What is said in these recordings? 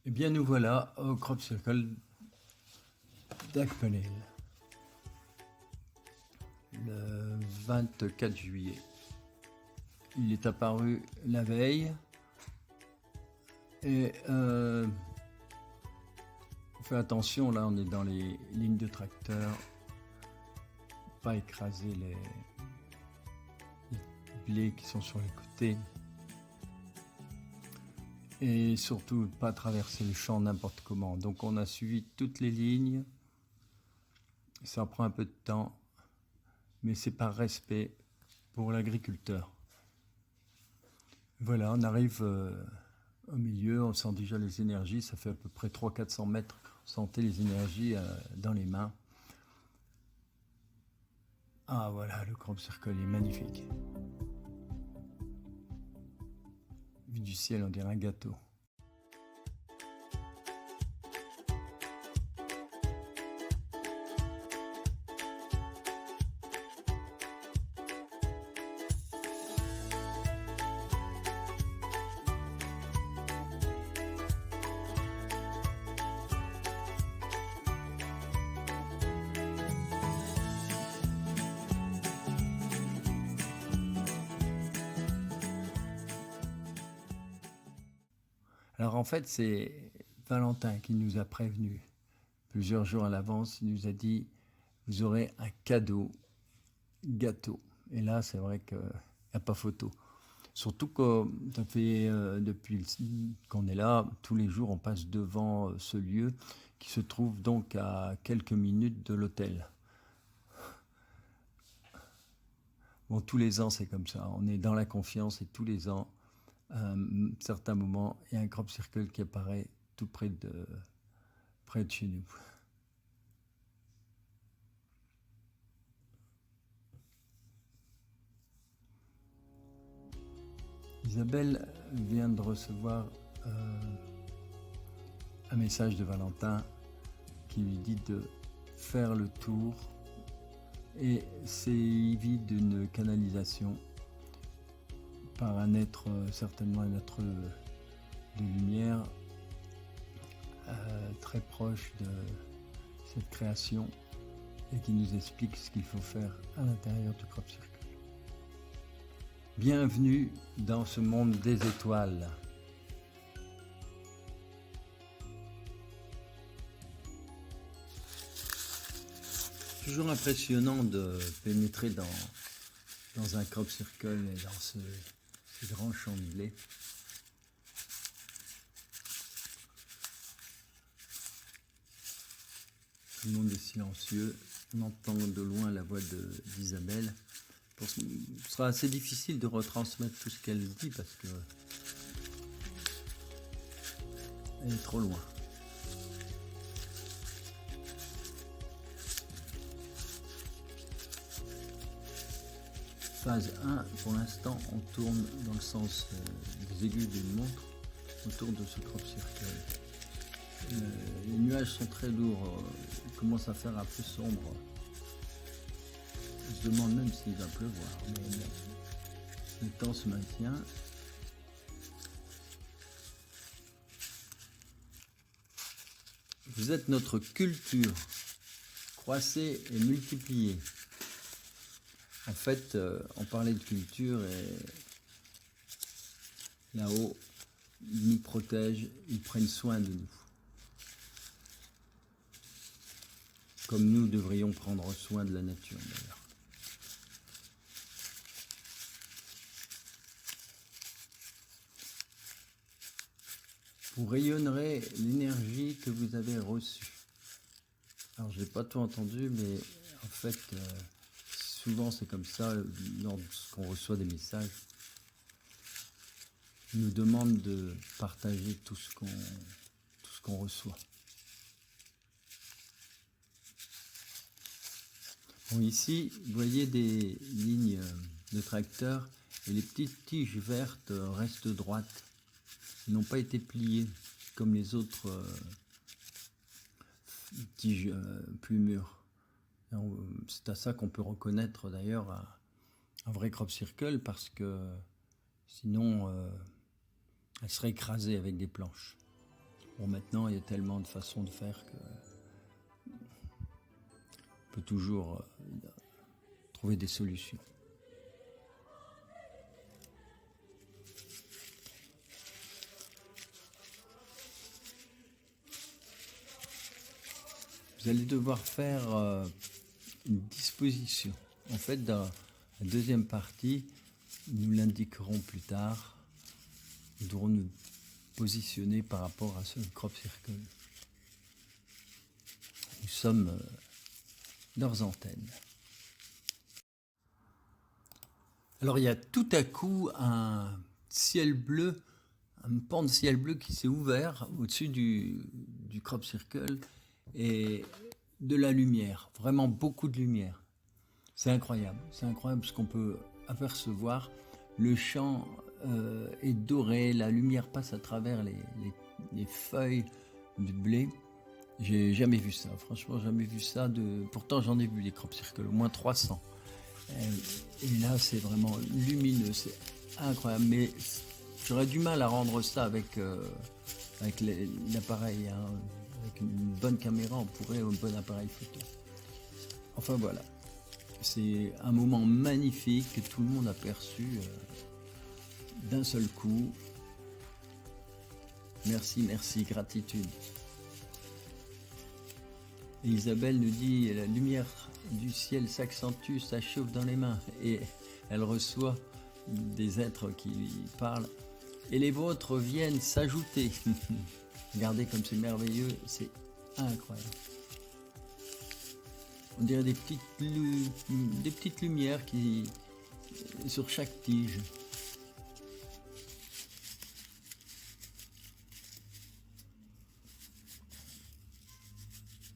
Eh bien, nous voilà au Crop Circle d'Akpenel, le 24 juillet. Il est apparu la veille et on fait attention, là on est dans les lignes de tracteur, pas écraser les blés qui sont sur les côtés et surtout pas traverser le champ n'importe comment. Donc on a suivi toutes les lignes, ça prend un peu de temps, mais c'est par respect pour l'agriculteur. Voilà, on arrive au milieu, on sent déjà les énergies, ça fait à peu près 300-400 mètres, on sentait les énergies dans les mains. Ah voilà, le Crop Circle est magnifique. Vu du ciel, on dirait un gâteau. Alors en fait, c'est Valentin qui nous a prévenus. Plusieurs jours à l'avance, il nous a dit « Vous aurez un cadeau, gâteau ». Et là, c'est vrai qu'il n'y a pas photo. Surtout que ça fait depuis qu'on est là, tous les jours, on passe devant ce lieu qui se trouve donc à quelques minutes de l'hôtel. Bon, tous les ans, c'est comme ça. On est dans la confiance et tous les ans, à un certain moment, il y a un Crop Circle qui apparaît tout près de chez nous. Isabelle vient de recevoir un message de Valentin qui lui dit de faire le tour et c'est vide d'une canalisation par un être, certainement un être de lumière très proche de cette création et qui nous explique ce qu'il faut faire à l'intérieur du Crop Circle. Bienvenue dans ce monde des étoiles. Toujours impressionnant de pénétrer dans un Crop Circle et dans ce grand champ de blé. Tout le monde est silencieux, on entend de loin la voix d'Isabelle. Ce sera assez difficile de retransmettre tout ce qu'elle dit parce que elle est trop loin. Phase 1, pour l'instant, on tourne dans le sens des aiguilles d'une montre autour de ce Crop Circle. Les nuages sont très lourds, il commence à faire un peu sombre. Je me demande même s'il va pleuvoir, mais bon, le temps se maintient. Vous êtes notre culture, croissez et multipliez. En fait, on parlait de culture et là-haut, ils nous protègent, ils prennent soin de nous. Comme nous devrions prendre soin de la nature d'ailleurs. Vous rayonnerez l'énergie que vous avez reçue. Alors, je n'ai pas tout entendu, mais en fait, souvent c'est comme ça, lorsqu'on reçoit des messages, ils nous demandent de partager tout ce qu'on reçoit. Bon, ici, vous voyez des lignes de tracteur et les petites tiges vertes restent droites. Ils n'ont pas été pliés comme les autres tiges plus mûres. C'est à ça qu'on peut reconnaître d'ailleurs un vrai Crop Circle parce que sinon elle serait écrasée avec des planches. Bon, maintenant, il y a tellement de façons de faire que on peut toujours trouver des solutions. Vous allez devoir faire une disposition. En fait, dans la deuxième partie, nous l'indiquerons plus tard. Nous devrons nous positionner par rapport à ce crop circle. Nous sommes leurs antennes. Alors il y a tout à coup un ciel bleu, un pan de ciel bleu qui s'est ouvert au-dessus du crop circle et de la lumière, vraiment beaucoup de lumière. C'est incroyable ce qu'on peut apercevoir. Le champ est doré, la lumière passe à travers les feuilles du blé. J'ai jamais vu ça, franchement jamais vu ça. Pourtant j'en ai vu des crop circles, au moins 300. Et là c'est vraiment lumineux, c'est incroyable. Mais j'aurais du mal à rendre ça avec l'appareil, hein. Avec une bonne caméra on pourrait, un bon appareil photo. Enfin voilà, c'est un moment magnifique que tout le monde a perçu d'un seul coup. Merci, merci, gratitude. Et Isabelle nous dit la lumière du ciel s'accentue, ça chauffe dans les mains, et elle reçoit des êtres qui lui parlent. Et les vôtres viennent s'ajouter. Regardez comme c'est merveilleux, c'est incroyable. On dirait des petites lumières qui sur chaque tige.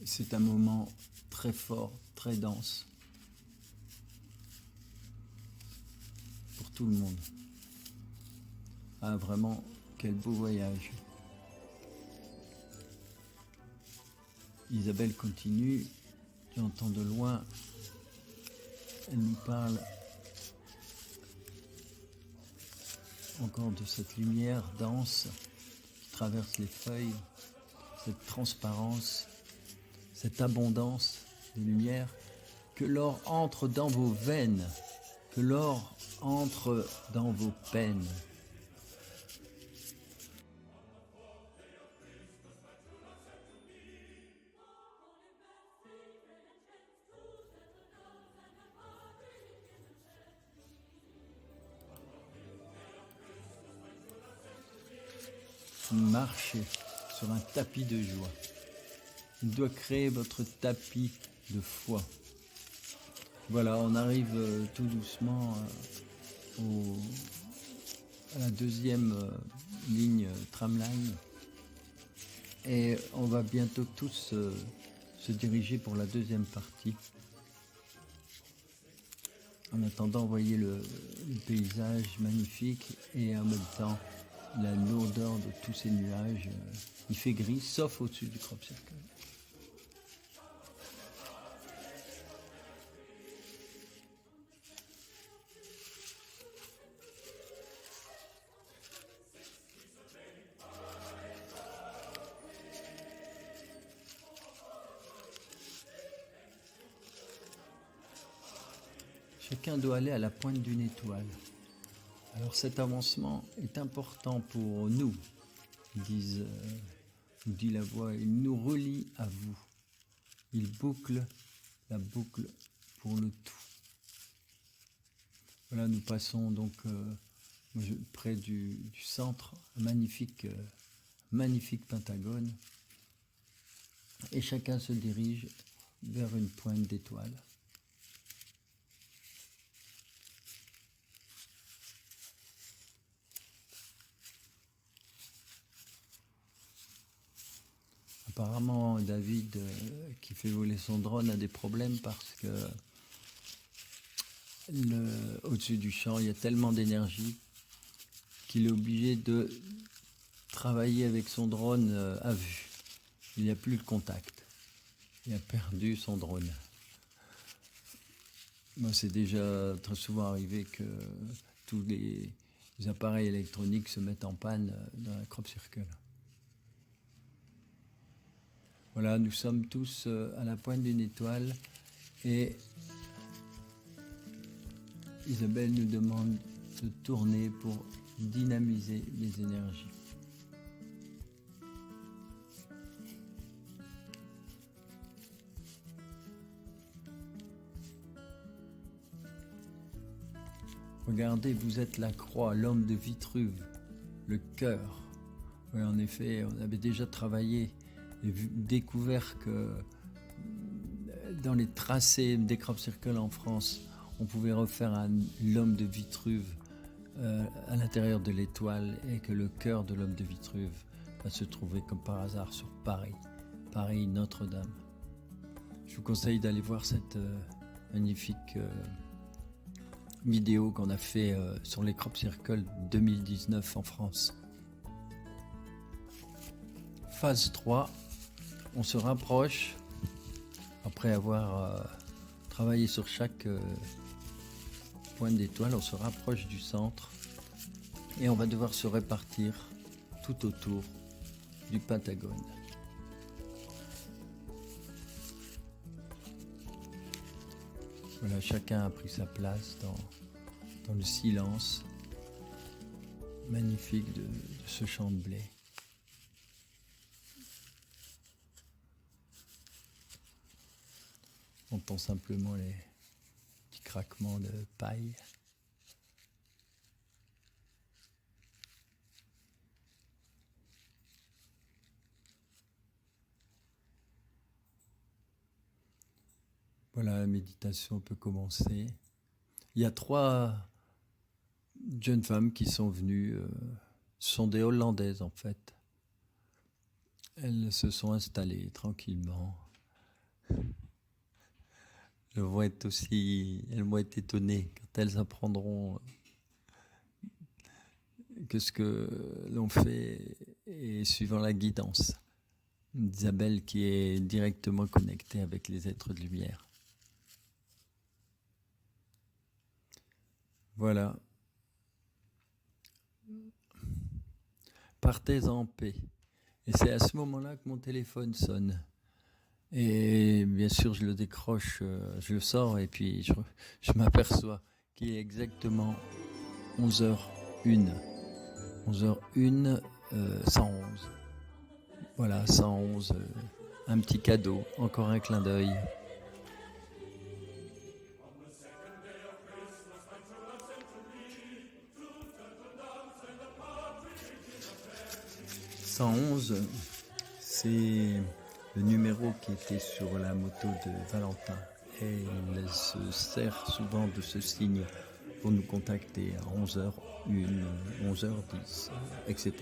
C'est un moment très fort, très dense pour tout le monde. Ah vraiment, quel beau voyage. Isabelle continue, tu entends de loin, elle nous parle encore de cette lumière dense qui traverse les feuilles, cette transparence, cette abondance de lumière, que l'or entre dans vos veines, que l'or entre dans vos peines. Marchez sur un tapis de joie. Il doit créer votre tapis de foi. Voilà, on arrive tout doucement à la deuxième ligne tramline et on va bientôt tous se diriger pour la deuxième partie. En attendant, vous voyez le paysage magnifique et en même temps la lourdeur de tous ces nuages. Il fait gris, sauf au-dessus du crop circle. Chacun doit aller à la pointe d'une étoile. Alors cet avancement est important pour nous, dit la voix, il nous relie à vous. Il boucle la boucle pour le tout. Voilà, nous passons donc près du centre, magnifique pentagone, et chacun se dirige vers une pointe d'étoile. Apparemment, David, qui fait voler son drone, a des problèmes parce que au-dessus du champ, il y a tellement d'énergie qu'il est obligé de travailler avec son drone à vue. Il n'y a plus le contact. Il a perdu son drone. Moi, c'est déjà très souvent arrivé que tous les appareils électroniques se mettent en panne dans la crop circle. Voilà, nous sommes tous à la pointe d'une étoile et Isabelle nous demande de tourner pour dynamiser les énergies. Regardez, vous êtes la croix, l'homme de Vitruve, le cœur. Oui, en effet, on avait déjà travaillé et découvert que dans les tracés des crop circles en France, on pouvait refaire l'homme de Vitruve à l'intérieur de l'étoile et que le cœur de l'homme de Vitruve va se trouver comme par hasard sur Paris, Paris Notre-Dame. Je vous conseille d'aller voir cette magnifique vidéo qu'on a fait sur les crop circles 2019 en France. Phase 3, on se rapproche, après avoir travaillé sur chaque pointe d'étoile, on se rapproche du centre et on va devoir se répartir tout autour du Pentagone. Voilà, chacun a pris sa place dans le silence magnifique de ce champ de blé. On entend simplement les petits craquements de paille. Voilà, la méditation peut commencer. Il y a 3 jeunes femmes qui sont venues, ce sont des Hollandaises en fait. Elles se sont installées tranquillement. Elles vont être étonnées quand elles apprendront que ce que l'on fait est suivant la guidance d'Isabelle qui est directement connectée avec les êtres de lumière. Voilà. Partez en paix. Et c'est à ce moment-là que mon téléphone sonne. Et bien sûr, je le décroche, je le sors et puis je m'aperçois qu'il est exactement 11h01. 11h01, 111. Voilà, 111, un petit cadeau, encore un clin d'œil. « 111, c'est le numéro qui était sur la moto de Valentin. Et il se sert souvent de ce signe pour nous contacter à 11h01, 11h10, etc.